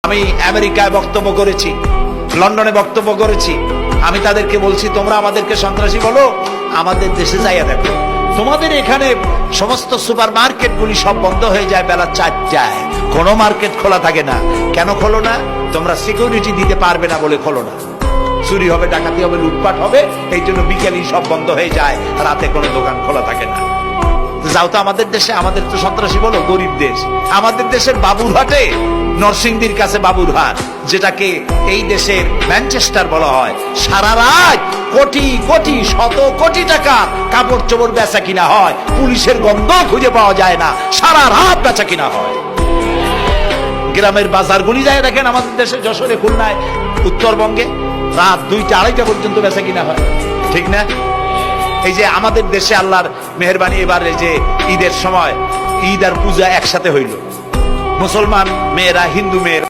আমি আমেরিকায় বক্তব্য করেছি, লন্ডনে বক্তব্য করেছি, আমি তাদেরকে বলছি তোমরা আমাদেরকে সন্ত্রাসী বলো, আমাদের দেশে যাইয়া দেখো তোমাদের এখানে সমস্ত সুপার মার্কেট গুলি সব বন্ধ হয়ে যায় বেলা 4টায়, কোনো মার্কেট খোলা থাকে না। কেন খোলো না? তোমরা সিকিউরিটি দিতে পারবে না বলে খোলো না। চুরি হবে, ডাকাতি হবে, লুটপাট হবে, এই জন্য বিকেলই সব বন্ধ হয়ে যায়, রাতে কোনো দোকান খোলা থাকে না। যাও তো আমাদের দেশে, আমাদের তো সন্ত্রাসী বলো, গরিব দেশ। আমাদের দেশের বাবুরহাটে, নরসিংদীর কাছে বাবুরহাট, যেটাকে এই দেশের ম্যানচেস্টার বলা হয়, সারা রাত কোটি কোটি শত কোটি টাকা কাপড় চোপড় বেচা কিনা হয়, পুলিশের গন্ধ খুঁজে পাওয়া যায় না, সারা রাত বেচা কিনা হয়। গ্রামের বাজারগুলি যায় দেখেন আমাদের দেশে, যশোরে, খুলনায়, উত্তরবঙ্গে রাত 2টা 2:30 পর্যন্ত বেচা কিনা হয়, ঠিক না? এই যে আমাদের দেশে আল্লাহর মেহেরবানি, এবার এই যে ঈদের সময় ঈদ আর পূজা একসাথে হইল, মুসলমান মেয়েরা হিন্দু মেয়েরা